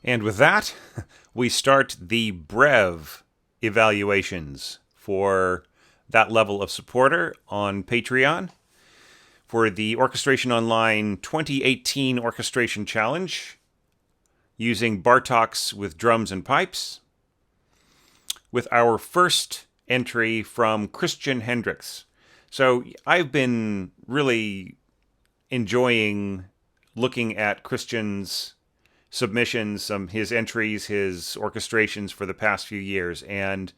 And with that, we start the Brev evaluations for that level of supporter on Patreon for the Orchestration Online 2018 Orchestration Challenge using Bartoks with drums and pipes, with our first entry from Christian Hendricks. So I've been really enjoying looking at Christian's submissions, his entries, his orchestrations for the past few years, and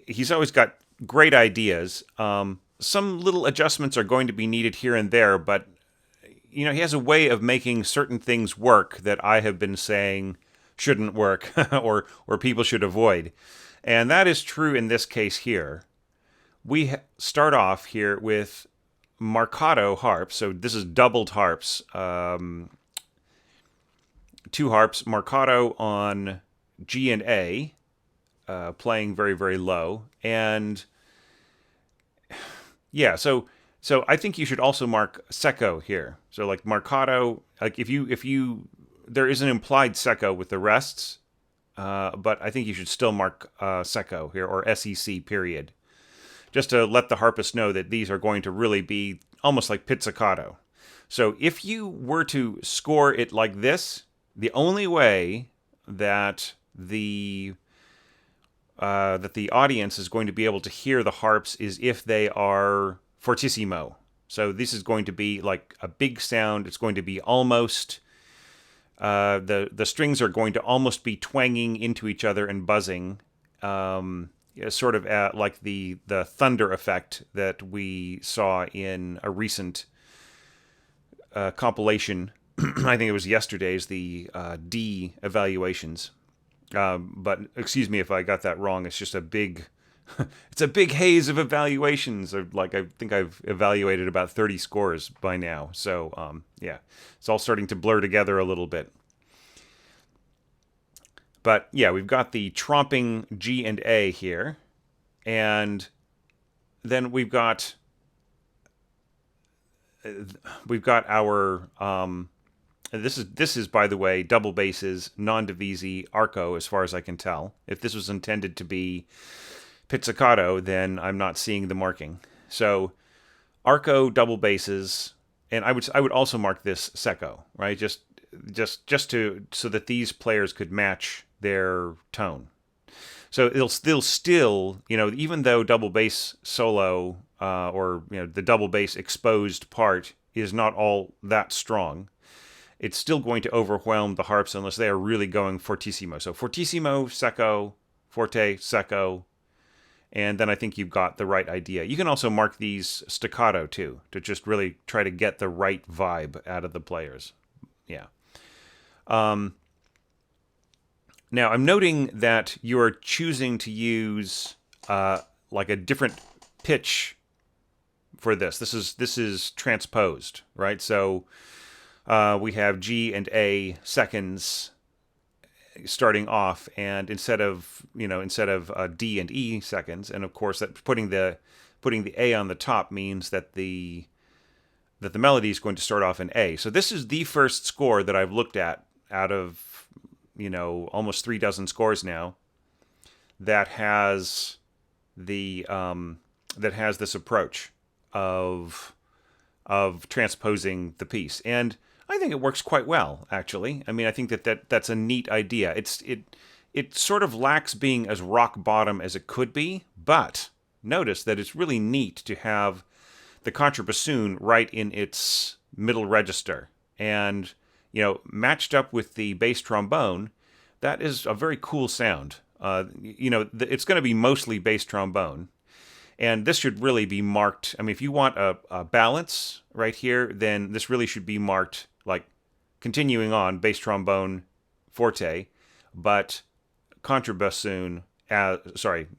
he's always got great ideas. Some little adjustments are going to be needed here and there, but he has a way of making certain things work that I have been saying shouldn't work or people should avoid. And that is true in this case here. We start off here with Marcato harps. So this is doubled harps. Two harps, Marcato on G and A, playing very, very low. And yeah, so I think you should also mark secco here. So like Marcato, like if you there is an implied secco with the rests, but I think you should still mark secco here, or SEC period, just to let the harpist know that these are going to really be almost like pizzicato. So if you were to score it like this, the only way that the audience is going to be able to hear the harps is if they are fortissimo. So this is going to be like a big sound. It's going to be almost the strings are going to almost be twanging into each other and buzzing, sort of like the thunder effect that we saw in a recent compilation. I think it was yesterday's, the D evaluations. But excuse me if I got that wrong. It's just a big, it's a big haze of evaluations. Like I think I've evaluated about 30 scores by now. So yeah, it's all starting to blur together a little bit. But yeah, we've got the tromping G and A here, and then we've got our this is by the way double basses, non-divisi, arco as far as I can tell. If this was intended to be pizzicato, then I'm not seeing the marking. So arco, double basses, and I would also mark this secco, right? Just to so that these players could match their tone. So they'll still, even though double bass solo or the double bass exposed part is not all that strong, it's still going to overwhelm the harps unless they are really going fortissimo. So fortissimo, secco, forte, secco, and then I think you've got the right idea. You can also mark these staccato too, to just really try to get the right vibe out of the players. Yeah. Now, I'm noting that you're choosing to use like a different pitch for this. This is transposed, right? So we have G and A seconds starting off, and instead of D and E seconds, and of course that putting the A on the top means that the melody is going to start off in A. So this is the first score that I've looked at out of almost 36 scores now that has this approach of transposing the piece, and I think it works quite well, actually. I mean, I think that's a neat idea. It sort of lacks being as rock bottom as it could be, but notice that it's really neat to have the contrabassoon right in its middle register, and matched up with the bass trombone, that is a very cool sound. It's going to be mostly bass trombone, and this should really be marked. I mean, if you want a balance right here, then this really should be marked like continuing on bass trombone, forte, but contrabassoon,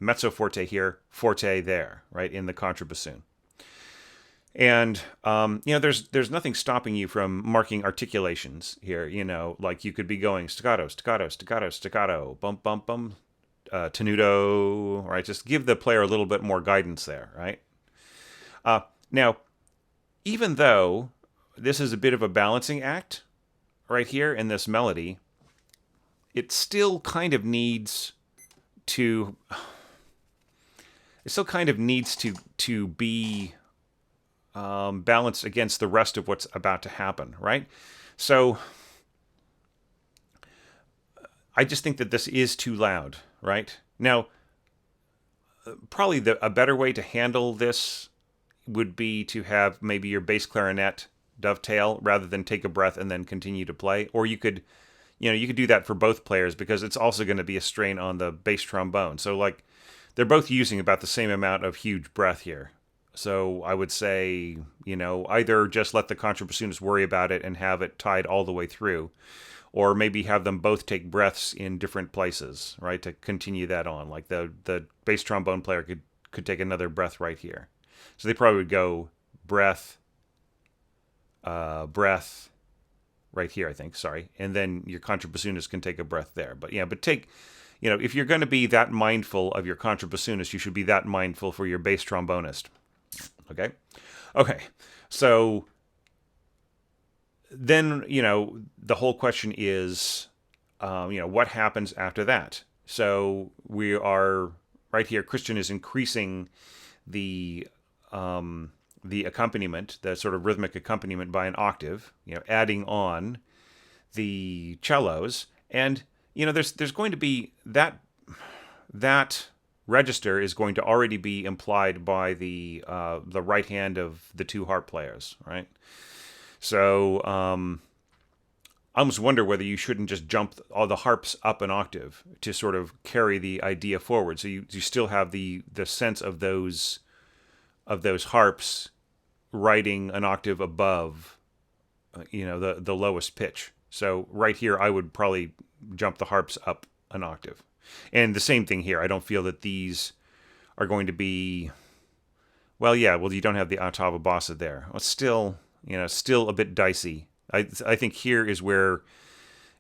mezzo forte here, forte there, right in the contrabassoon. And there's nothing stopping you from marking articulations here. Like you could be going staccato, staccato, staccato, staccato, bump, bump, bump, tenuto, right? Just give the player a little bit more guidance there, right? Now, even though this is a bit of a balancing act right here in this melody, it still kind of needs to be balanced against the rest of what's about to happen, right? So I just think that this is too loud, right? Now, probably a better way to handle this would be to have maybe your bass clarinet dovetail rather than take a breath and then continue to play. Or you could, you could do that for both players because it's also going to be a strain on the bass trombone. So like they're both using about the same amount of huge breath here. So I would say, either just let the contrabassoonist worry about it and have it tied all the way through, or maybe have them both take breaths in different places, right, to continue that on. Like the bass trombone player could take another breath right here. So they probably would go breath, breath, right here, I think, sorry. And then your contrabassoonist can take a breath there. But take, if you're going to be that mindful of your contrabassoonist, you should be that mindful for your bass trombonist. Okay? Okay. So then, the whole question is, what happens after that? So we are right here. Christian is increasing the accompaniment, the sort of rhythmic accompaniment by an octave, adding on the cellos. And, there's going to be that register is going to already be implied by the right hand of the two harp players, right? So I almost wonder whether you shouldn't just jump all the harps up an octave to sort of carry the idea forward. So you still have the sense of those harps riding an octave above, the lowest pitch. So right here, I would probably jump the harps up an octave. And the same thing here. I don't feel that these are going to be, you don't have the ottava bassa there. Well, still a bit dicey. I think here is where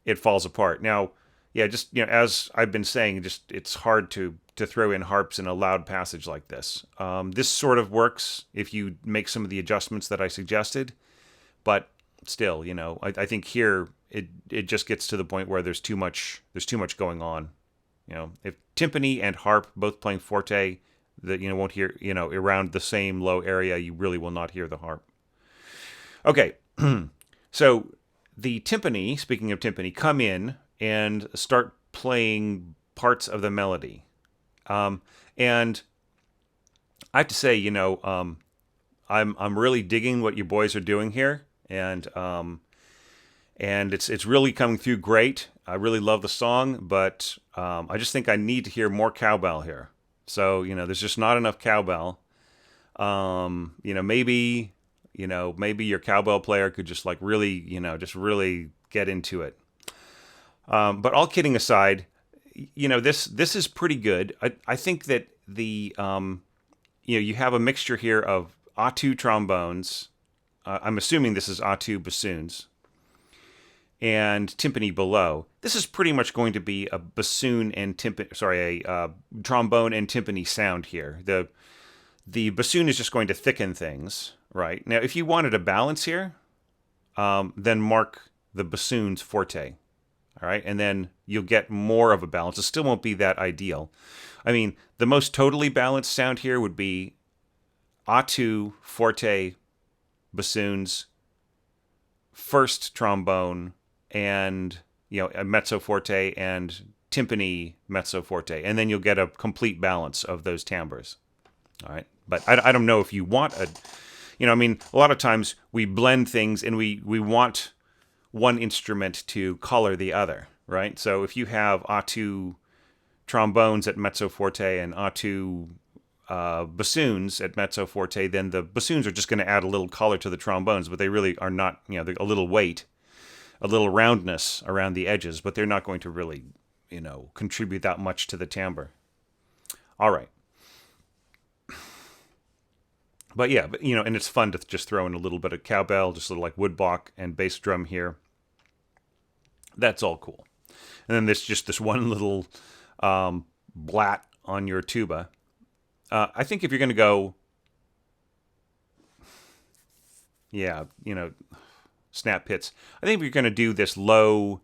it falls apart. Now, just, as I've been saying, just it's hard to throw in harps in a loud passage like this. This sort of works if you make some of the adjustments that I suggested, but still, I think here it just gets to the point where there's too much going on. If timpani and harp both playing forte, that won't hear, around the same low area, you really will not hear the harp. Okay, so the timpani, speaking of timpani, come in and start playing parts of the melody. And I have to say, I'm really digging what you boys are doing here, and it's really coming through great. I really love the song, but I just think I need to hear more cowbell here. So there's just not enough cowbell. Maybe your cowbell player could just like really, just really get into it. But all kidding aside, this is pretty good. I think that the you have a mixture here of A2 trombones. I'm assuming this is A2 bassoons and timpani below. This is pretty much going to be a bassoon and a trombone and timpani sound here. The bassoon is just going to thicken things, right? Now, if you wanted a balance here, then mark the bassoon's forte. All right, and then you'll get more of a balance. It still won't be that ideal. I mean, the most totally balanced sound here would be A2 forte bassoons, first trombone, and a mezzo forte and timpani mezzo forte, and then you'll get a complete balance of those timbres. All right, but I don't know if you want a lot of times we blend things and we want one instrument to color the other, right? So if you have A2 trombones at mezzo forte and A2 bassoons at mezzo forte, then the bassoons are just going to add a little color to the trombones, but they really are not, a little weight, a little roundness around the edges, but they're not going to really, contribute that much to the timbre. All right. But and it's fun to just throw in a little bit of cowbell, just a little like woodblock and bass drum here. That's all cool. And then there's just this one little blat on your tuba. I think if you're going to go, snap pits. I think if you're going to do this low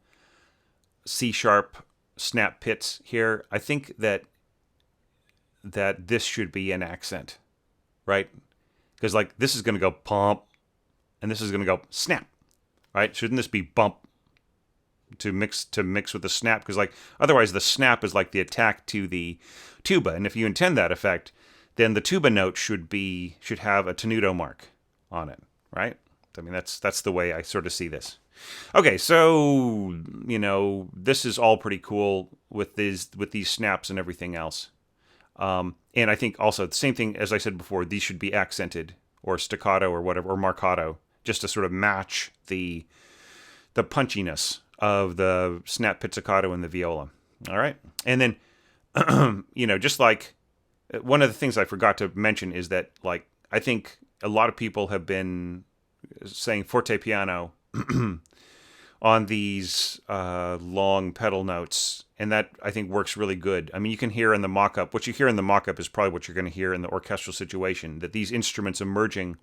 C sharp snap pits here, I think that this should be an accent, right? Because like this is going to go pump, and this is going to go snap, right? Shouldn't this be bump to mix with the snap? Because like otherwise the snap is like the attack to the tuba, and if you intend that effect, then the tuba note should have a tenuto mark on it, right? I mean that's the way I sort of see this. Okay, so this is all pretty cool with these snaps and everything else. And I think also the same thing as I said before, these should be accented or staccato or whatever, or marcato, just to sort of match the punchiness of the snap pizzicato and the viola. All right. And then, just like one of the things I forgot to mention is that, like, I think a lot of people have been saying forte piano on these long pedal notes, and that I think works really good. I mean, you can hear in the mock-up, what you hear in the mock-up is probably what you're going to hear in the orchestral situation, that these instruments emerging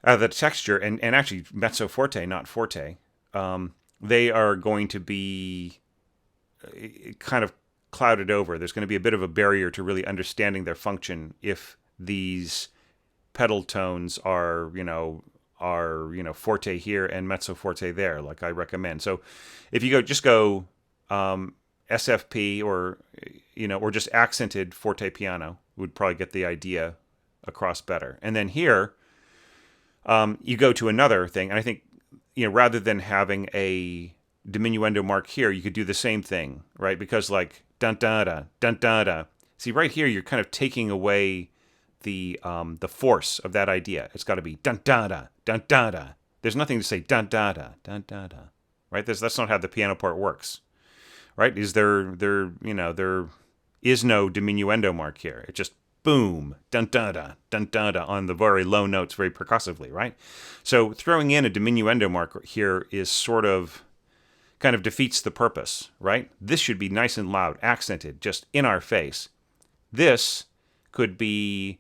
out of the texture, and actually mezzo forte, not forte, they are going to be kind of clouded over. There's going to be a bit of a barrier to really understanding their function if these pedal tones are forte here and mezzo forte there, like I recommend. So if you go SFP or just accented forte piano, would probably get the idea across better. And then here, you go to another thing, and I think rather than having a diminuendo mark here, you could do the same thing, right? Because like dun da da dun da da. See, right here, you're kind of taking away the force of that idea. It's got to be dun da da dun da da. There's nothing to say dun da da dun da da, right? That's not how the piano part works, right? There is no diminuendo mark here. It just boom dun da da on the very low notes, very percussively, right? So throwing in a diminuendo mark here is sort of kind of defeats the purpose, right? This should be nice and loud, accented, just in our face. This could be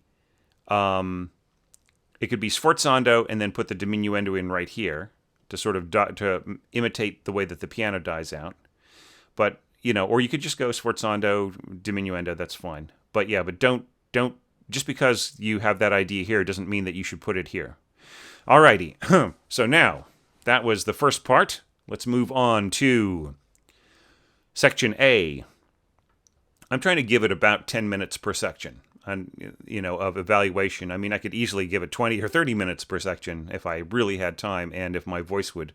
it could be sforzando and then put the diminuendo in right here to sort of to imitate the way that the piano dies out. But, or you could just go sforzando, diminuendo, that's fine. But yeah, but don't just because you have that idea here doesn't mean that you should put it here. Alrighty. So now that was the first part. Let's move on to section A. I'm trying to give it about 10 minutes per section of evaluation. I mean, I could easily give it 20 or 30 minutes per section if I really had time and if my voice would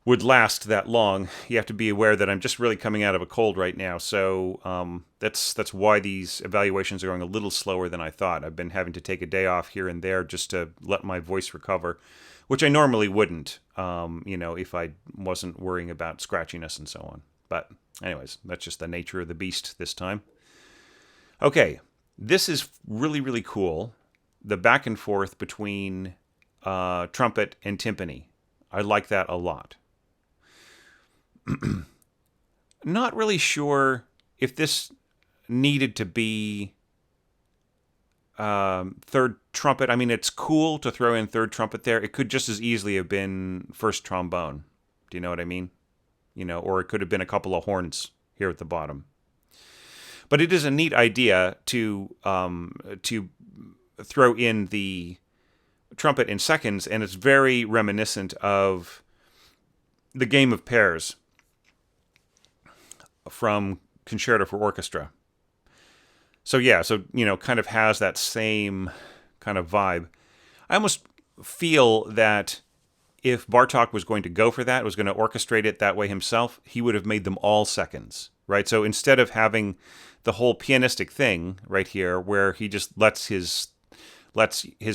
last that long. You have to be aware that I'm just really coming out of a cold right now, so that's why these evaluations are going a little slower than I thought. I've been having to take a day off here and there just to let my voice recover, which I normally wouldn't, if I wasn't worrying about scratchiness and so on. But anyways, that's just the nature of the beast this time. Okay, this is really, really cool. The back and forth between trumpet and timpani. I like that a lot. Not really sure if this needed to be third trumpet. I mean, it's cool to throw in third trumpet there. It could just as easily have been first trombone. Do you know what I mean? Or it could have been a couple of horns here at the bottom. But it is a neat idea to throw in the trumpet in seconds, and it's very reminiscent of the Game of Pairs from Concerto for Orchestra. So yeah, kind of has that same kind of vibe. I almost feel that if Bartok was going to go for that, was going to orchestrate it that way himself, he would have made them all seconds, right? So instead of having the whole pianistic thing right here, where he just lets his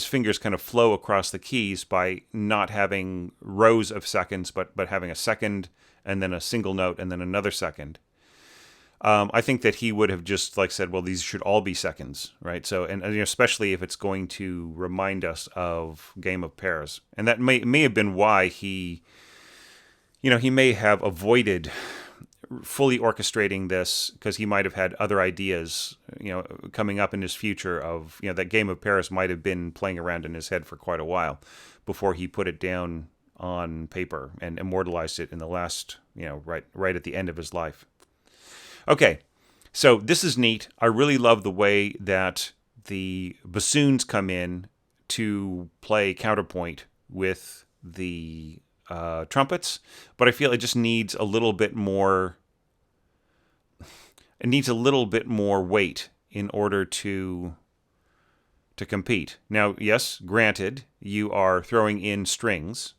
fingers kind of flow across the keys by not having rows of seconds, but having a second and then a single note and then another second. I think that he would have just said, well, these should all be seconds, right? So, and especially if it's going to remind us of Game of Pairs, and that may have been why he may have avoided fully orchestrating this, because he might have had other ideas, coming up in his future of, that Game of Pairs might have been playing around in his head for quite a while before he put it down on paper and immortalized it in the last, right at the end of his life. Okay, so this is neat. I really love the way that the bassoons come in to play counterpoint with the trumpets, but I feel it just needs a little bit more. It needs a little bit more weight in order to compete. Now, yes, granted, you are throwing in strings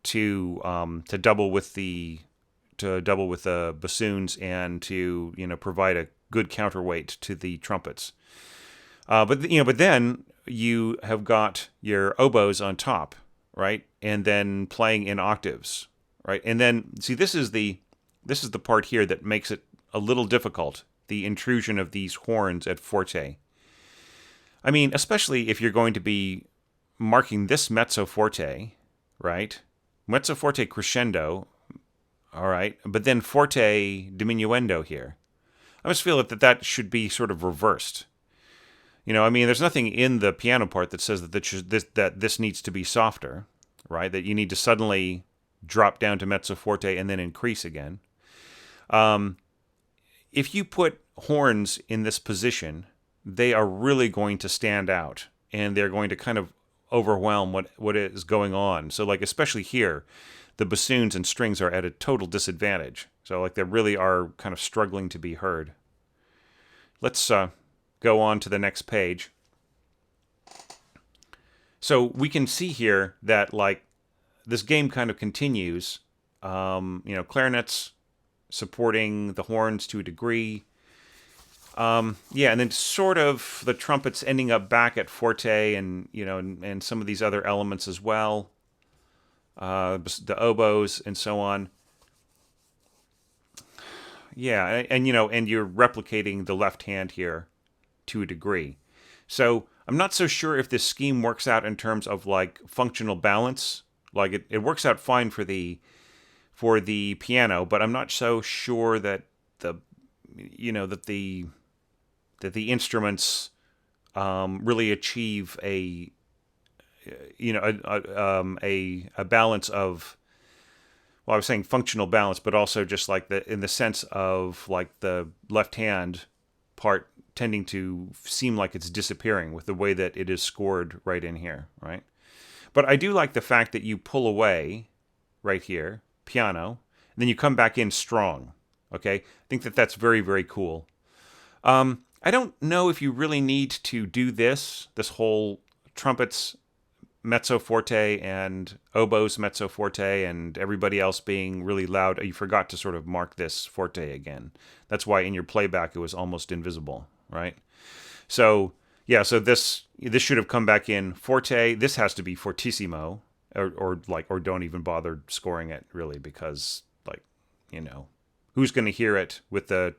to double with the bassoons and to provide a good counterweight to the trumpets. But then you have got your oboes on top, right, and then playing in octaves, right, and then see this is the part here that makes it a little difficult. The intrusion of these horns at forte. I mean, especially if you're going to be marking this mezzo forte, right? Mezzo forte crescendo, all right, but then forte diminuendo here. I just feel that should be sort of reversed. I mean, there's nothing in the piano part that says that this needs to be softer, right? That you need to suddenly drop down to mezzo forte and then increase again. If you put horns in this position, they are really going to stand out, and they're going to kind of overwhelm what is going on. So, like, especially here, the bassoons and strings are at a total disadvantage. So, like, they really are kind of struggling to be heard. Let's go on to the next page. So we can see here that, like, this game kind of continues. Clarinets supporting the horns to a degree. And then sort of the trumpets ending up back at forte, and and some of these other elements as well. The oboes and so on. Yeah, and you're replicating the left hand here to a degree. So I'm not so sure if this scheme works out in terms of like functional balance. Like it works out fine for the piano, but I'm not so sure that the instruments really achieve a balance of, well, I was saying functional balance, but also just like in the sense of like the left hand part tending to seem like it's disappearing with the way that it is scored right in here, right? But I do like the fact that you pull away right here, piano, and then you come back in strong, okay? I think that's very, very cool. I don't know if you really need to do this whole trumpets mezzo forte and oboes mezzo forte and everybody else being really loud. You forgot to sort of mark this forte again. That's why in your playback it was almost invisible, right? So yeah, so this should have come back in forte. This has to be fortissimo, or don't even bother scoring it really, because who's going to hear it with the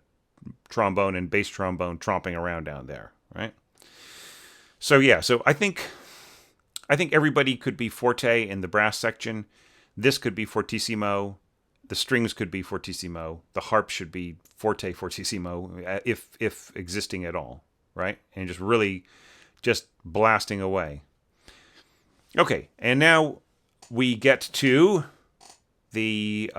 trombone and bass trombone tromping around down there, right? So yeah, so I think everybody could be forte in the brass section. This could be fortissimo. The strings could be fortissimo. The harp should be forte fortissimo, if existing at all, right? And just really just blasting away. Okay, and now we get to the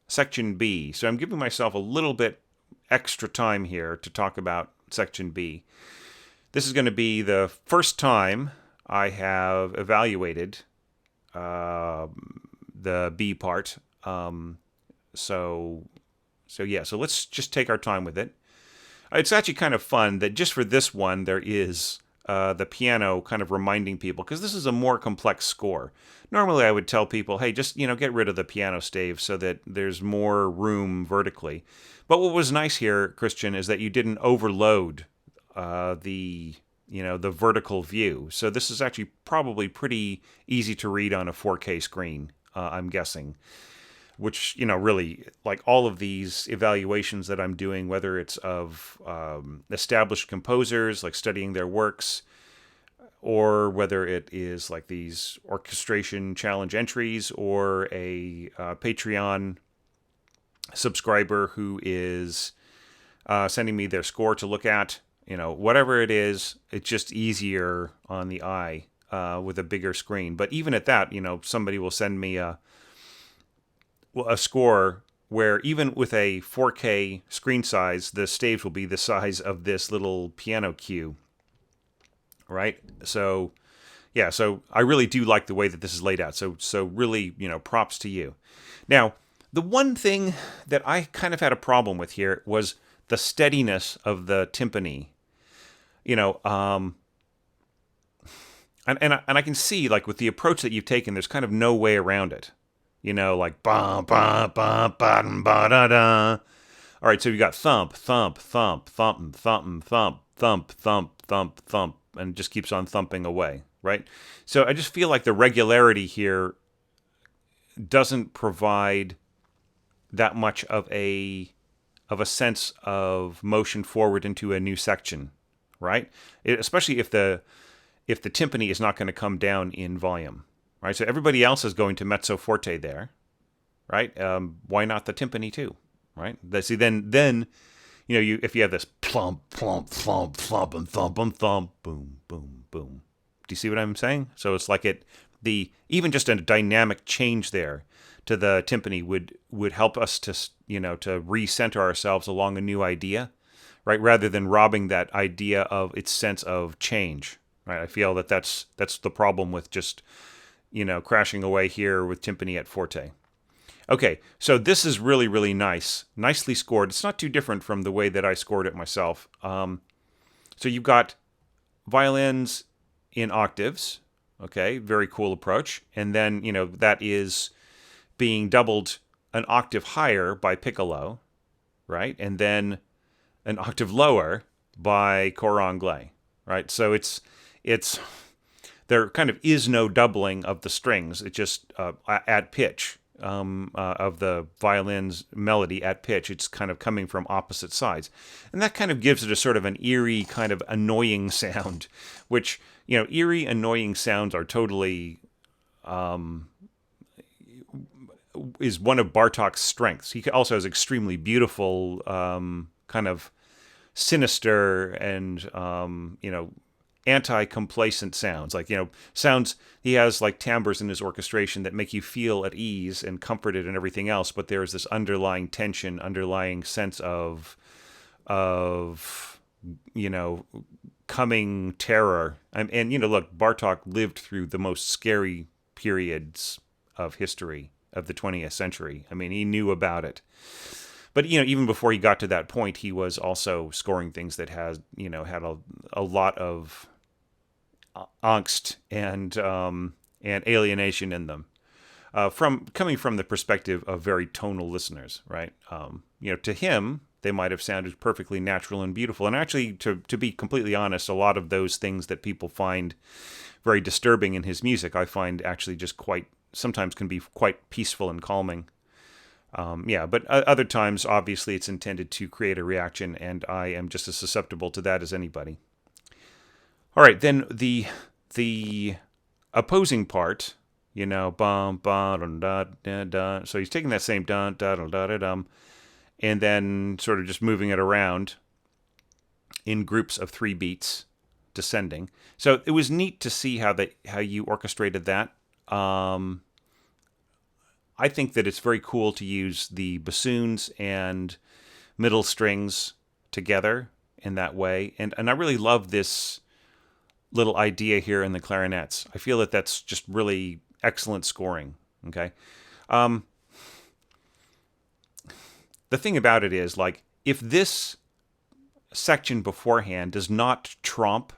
section B. So I'm giving myself a little bit extra time here to talk about section B. This is going to be the first time I have evaluated the B part. So let's just take our time with it. It's actually kind of fun that just for this one there is the piano kind of reminding people, because this is a more complex score. Normally I would tell people, hey, just get rid of the piano stave so that there's more room vertically. But what was nice here, Christian, is that you didn't overload the vertical view. So this is actually probably pretty easy to read on a 4K screen, I'm guessing. Which, really, like all of these evaluations that I'm doing, whether it's of established composers, like studying their works, or whether it is like these orchestration challenge entries, or a Patreon subscriber who is sending me their score to look at, whatever it is, it's just easier on the eye with a bigger screen. But even at that, somebody will send me a score where even with a 4K screen size, the stage will be the size of this little piano cue, right? So, yeah, so I really do like the way that this is laid out. So really, props to you. Now, the one thing that I kind of had a problem with here was the steadiness of the timpani. And I can see, like, with the approach that you've taken, there's kind of no way around it. Like ba ba ba ba ba da da. All right, so you got thump, thump, thump, thump, thump, thump, thump, thump, thump, thump, and it just keeps on thumping away, right? So I just feel like the regularity here doesn't provide that much of a sense of motion forward into a new section, right? Especially if the timpani is not going to come down in volume, right? So everybody else is going to mezzo forte there, right? Why not the timpani too, right? See, then if you have this plump, plump, thump, thump, and thump, and thump, boom, boom, boom. Do you see what I'm saying? So it's like even just a dynamic change there to the timpani would help us to to recenter ourselves along a new idea, right? Rather than robbing that idea of its sense of change, right? I feel that that's the problem with just crashing away here with timpani at forte. Okay, so this is really, really nice. Nicely scored. It's not too different from the way that I scored it myself. So you've got violins in octaves. Okay, very cool approach. And then, that is being doubled an octave higher by piccolo, right? And then an octave lower by cor anglais, right? So it's there kind of is no doubling of the strings. It's just at pitch. Of the violin's melody at pitch, it's kind of coming from opposite sides, and that kind of gives it a sort of an eerie, kind of annoying sound, which eerie, annoying sounds are totally is one of Bartok's strengths. He also has extremely beautiful, kind of sinister and anti-complacent sounds, like sounds. He has like timbres in his orchestration that make you feel at ease and comforted and everything else, but there is this underlying tension, underlying sense of coming terror. And look, Bartok lived through the most scary periods of history of the 20th century. I mean, he knew about it. But even before he got to that point, he was also scoring things that had a lot of angst and alienation in them, coming from the perspective of very tonal listeners, right? To him, they might have sounded perfectly natural and beautiful. And actually, to be completely honest, a lot of those things that people find very disturbing in his music, I find actually just sometimes can be quite peaceful and calming. But other times, obviously, it's intended to create a reaction, and I am just as susceptible to that as anybody. All right, then the opposing part, bum, ba, dun, da, da, da. So he's taking that same dun, da, da, da, da, dum, and then sort of just moving it around in groups of 3 beats, descending. So it was neat to see how you orchestrated that. I think that it's very cool to use the bassoons and middle strings together in that way. And I really love this little idea here in the clarinets. I feel that that's just really excellent scoring. Okay. The thing about it is, like, if this section beforehand does not trompe,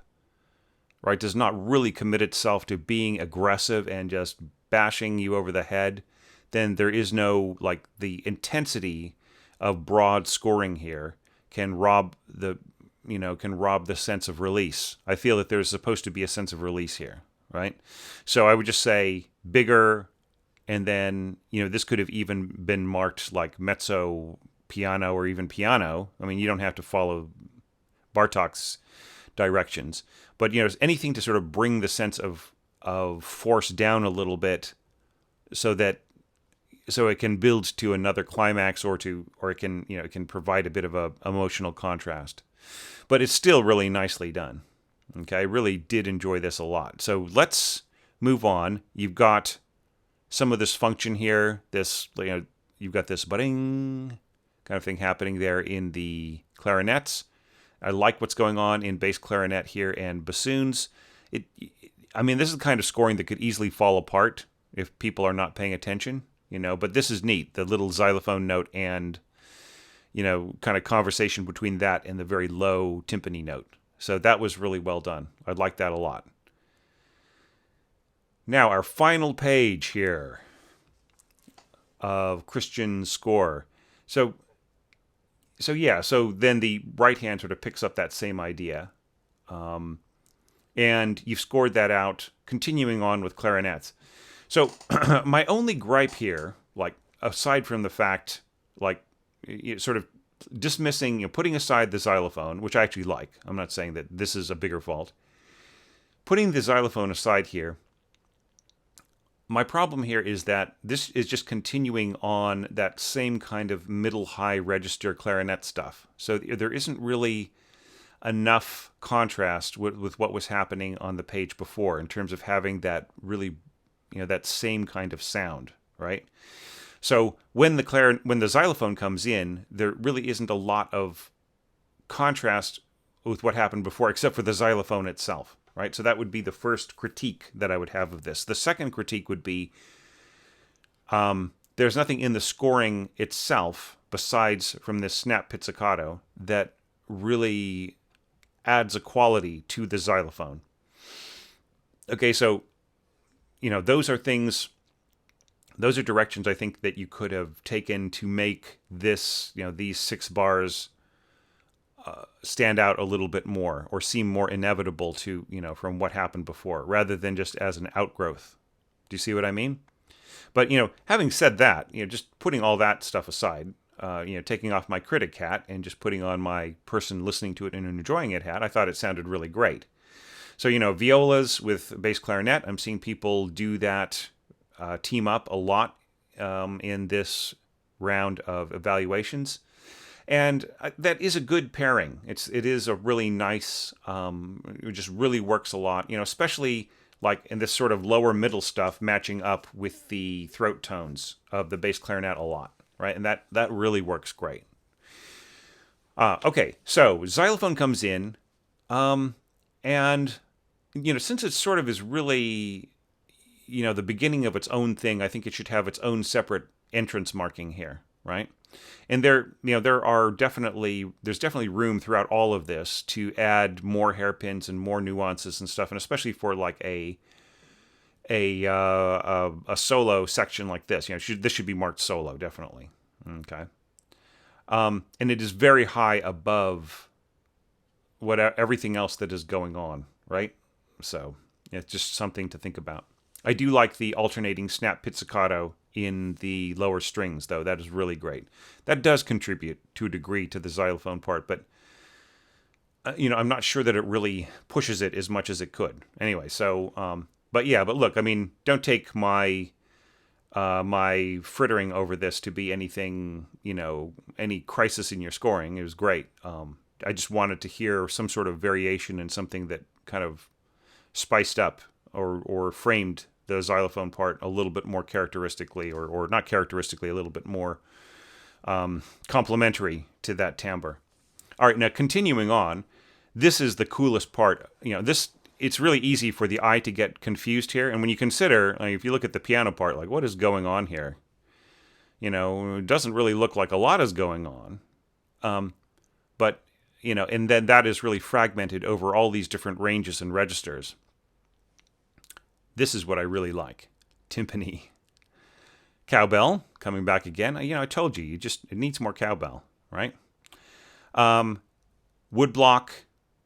right, does not really commit itself to being aggressive and just bashing you over the head, then there is no, like, the intensity of broad scoring here can rob the sense of release. I feel that there's supposed to be a sense of release here, right? So I would just say bigger, and then, this could have even been marked like mezzo piano or even piano. I mean, you don't have to follow Bartok's directions, but, anything to sort of bring the sense of force down a little bit so it can build to another climax, or it can provide a bit of a emotional contrast. But it's still really nicely done. Okay, I really did enjoy this a lot. So let's move on. You've got some of this function here. You've got this budding kind of thing happening there in the clarinets. I like what's going on in bass clarinet here and bassoons. This is the kind of scoring that could easily fall apart if people are not paying attention, but this is neat. The little xylophone note and, kind of conversation between that and the very low timpani note. So that was really well done. I like that a lot. Now, our final page here of Christian's score. So then the right hand sort of picks up that same idea. And you've scored that out, continuing on with clarinets. So my only gripe here, aside from the fact, sort of dismissing, putting aside the xylophone, which I actually like. I'm not saying that this is a bigger fault. Putting the xylophone aside here, my problem here is that this is just continuing on that same kind of middle-high register clarinet stuff. So there isn't really enough contrast with what was happening on the page before in terms of having that really, that same kind of sound, right? So when the xylophone comes in, there really isn't a lot of contrast with what happened before, except for the xylophone itself, right? So that would be the first critique that I would have of this. The second critique would be there's nothing in the scoring itself, besides from this snap pizzicato, that really adds a quality to the xylophone. Okay, so, those are directions I think that you could have taken to make this, these 6 bars stand out a little bit more or seem more inevitable to, from what happened before, rather than just as an outgrowth. Do you see what I mean? But, having said that, just putting all that stuff aside, taking off my critic hat and just putting on my person listening to it and enjoying it hat, I thought it sounded really great. So, violas with bass clarinet, I'm seeing people do that team up a lot in this round of evaluations. And that is a good pairing. It is a really nice, it just really works a lot, especially like in this sort of lower middle stuff matching up with the throat tones of the bass clarinet a lot, right? And that really works great. Okay, so xylophone comes in, and, since it sort of is really, the beginning of its own thing, I think it should have its own separate entrance marking here, right? And there's definitely room throughout all of this to add more hairpins and more nuances and stuff, and especially for like a solo section like this, this should be marked solo, definitely. Okay, and it is very high above everything else that is going on, right? So it's just something to think about. I do like the alternating snap pizzicato in the lower strings, though. That is really great. That does contribute to a degree to the xylophone part, but I'm not sure that it really pushes it as much as it could. Anyway, so but look, don't take my my frittering over this to be anything, any crisis in your scoring. It was great. I just wanted to hear some sort of variation and something that kind of spiced up or framed the xylophone part a little bit more characteristically, or not characteristically, a little bit more complementary to that timbre. All right, now continuing on, this is the coolest part. It's really easy for the eye to get confused here, and when you consider, if you look at the piano part, like what is going on here? It doesn't really look like a lot is going on, but and then that is really fragmented over all these different ranges and registers. This is what I really like. Timpani. Cowbell, coming back again. I told you, it needs more cowbell, right? Woodblock,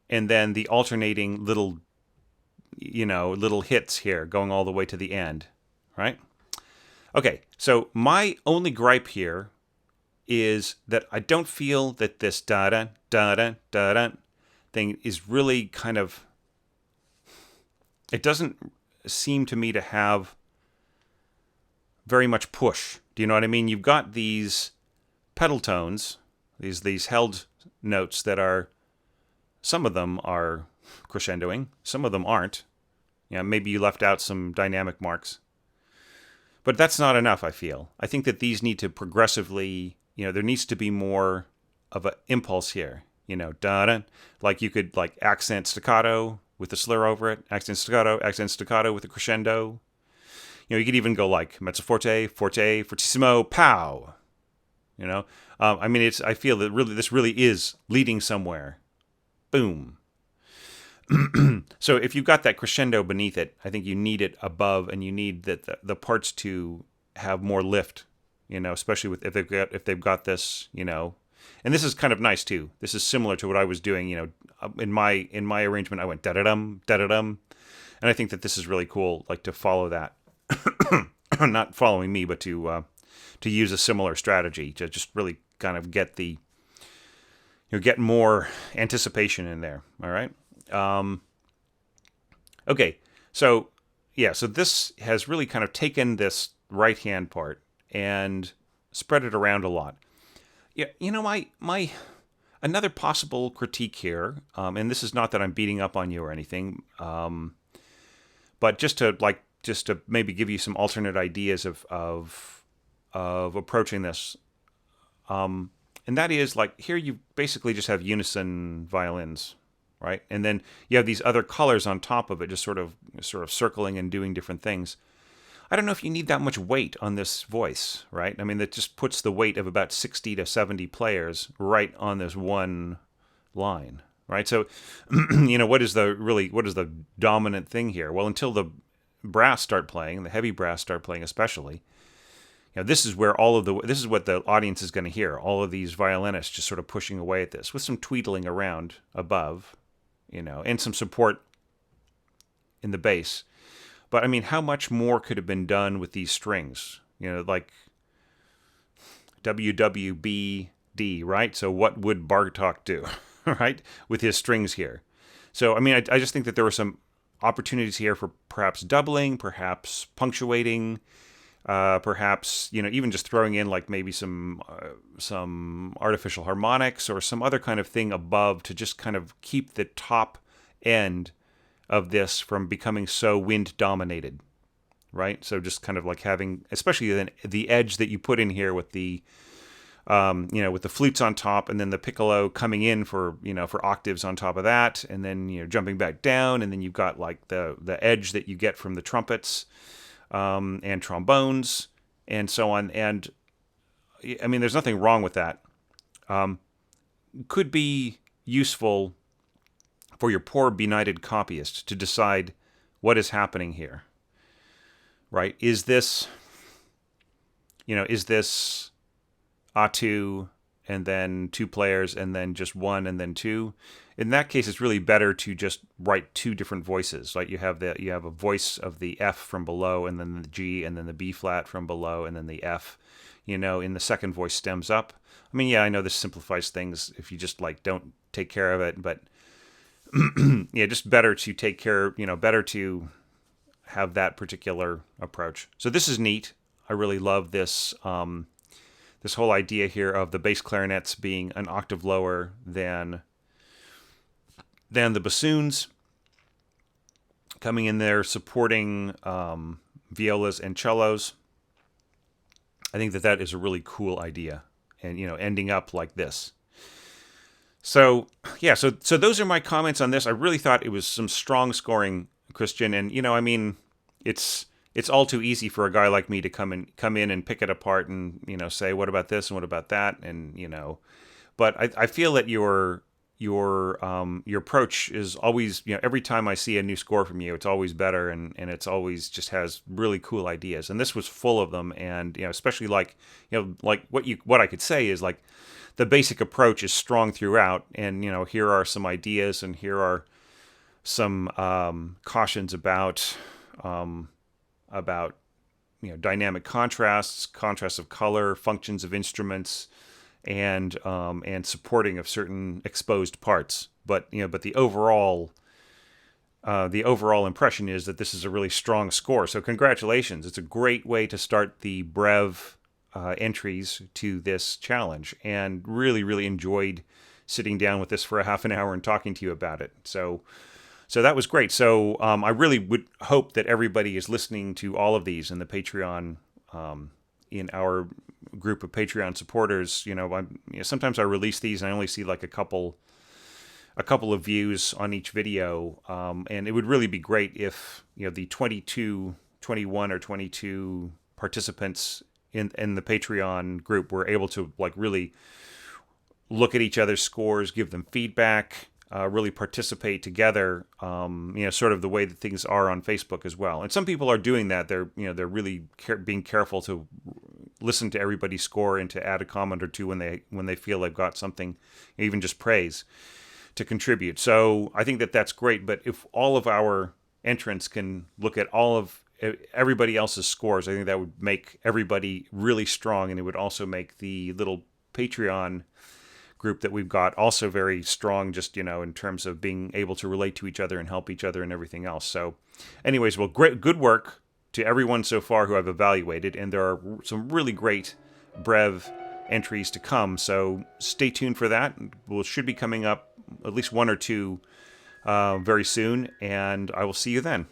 and then the alternating little hits here going all the way to the end, right? Okay, so my only gripe here is that I don't feel that this da-da, da-da, da-da thing is really kind of... It doesn't seem to me to have very much push. Do you know what I mean? You've got these pedal tones, these held notes that are, some of them are crescendoing. Some of them aren't. Maybe you left out some dynamic marks. But that's not enough, I feel. I think that these need to progressively, there needs to be more of an impulse here. Da-da. Like you could like accent staccato with the slur over it, accent staccato with the crescendo. You could even go like mezzo forte, forte, fortissimo, pow. I feel that this really is leading somewhere. Boom. So if you've got that crescendo beneath it, I think you need it above, and you need the parts to have more lift. Especially with if they've got this. And this is kind of nice too. This is similar to what I was doing. In my arrangement, I went da da dum, and I think that this is really cool. Like to follow that, not following me, but to use a similar strategy to just really kind of get get more anticipation in there. All right. Okay, so this has really kind of taken this right hand part and spread it around a lot. Yeah, my another possible critique here, and this is not that I'm beating up on you or anything, but just to maybe give you some alternate ideas of approaching this, and that is like here you basically just have unison violins. Right, and then you have these other colors on top of it, just sort of circling and doing different things. I don't know if you need that much weight on this voice, right? I mean, that just puts the weight of about 60 to 70 players right on this one line, right? So, what is the dominant thing here? Well, until the brass start playing, the heavy brass start playing, especially. This is where this is what the audience is going to hear. All of these violinists just sort of pushing away at this with some tweedling around above. And some support in the bass. But I mean, how much more could have been done with these strings? Like WWBD, right? So what would Bartok do, right, with his strings here? So, I mean, I just think that there were some opportunities here for perhaps doubling, perhaps punctuating, perhaps, even just throwing in like maybe some artificial harmonics or some other kind of thing above to just kind of keep the top end of this from becoming so wind dominated, right? So just kind of like having, especially the edge that you put in here with the, with the flutes on top and then the piccolo coming in for octaves on top of that. And then, jumping back down. And then you've got like the edge that you get from the trumpets. And trombones, and so on. And, I mean, there's nothing wrong with that. Could be useful for your poor benighted copyist to decide what is happening here, right? Is this A2 and then two players and then just one and then two? In that case, it's really better to just write two different voices. Like you have a voice of the F from below, and then the G, and then the B flat from below, and then the F. In the second voice stems up. I mean, I know this simplifies things if you just like don't take care of it, but just better to take care. Better to have that particular approach. So this is neat. I really love this. This whole idea here of the bass clarinets being an octave lower than the bassoons, coming in there supporting violas and cellos. I think that is a really cool idea, and ending up like this. So so those are my comments on this. I really thought it was some strong scoring, Christian, and I mean, it's all too easy for a guy like me to come in and pick it apart and say what about this and what about that, and but I feel that your approach is always, every time I see a new score from you, it's always better, and it's always just has really cool ideas. And this was full of them, and especially like what I could say is like the basic approach is strong throughout, and here are some ideas, and here are some cautions about dynamic contrasts of color, functions of instruments, and supporting of certain exposed parts. But the overall impression is that this is a really strong score. So congratulations! It's a great way to start the Brev entries to this challenge, and really enjoyed sitting down with this for a half an hour and talking to you about it. So So that was great. So I really would hope that everybody is listening to all of these in the Patreon, in our group of Patreon supporters. Sometimes I release these and I only see like a couple of views on each video, and it would really be great if the 22, 21, or 22 participants in the Patreon group were able to like really look at each other's scores, give them feedback, really participate together. Sort of the way that things are on Facebook as well. And some people are doing that. They're really being careful to listen to everybody's score and to add a comment or two when they feel they've got something, even just praise, to contribute. So I think that that's great. But if all of our entrants can look at all of everybody else's scores, I think that would make everybody really strong, and it would also make the little Patreon group that we've got also very strong, just in terms of being able to relate to each other and help each other and everything else. So anyways, well, good work to everyone so far who I've evaluated, and there are some really great Brev entries to come, so stay tuned for that. Should be coming up at least one or two very soon, and I will see you then.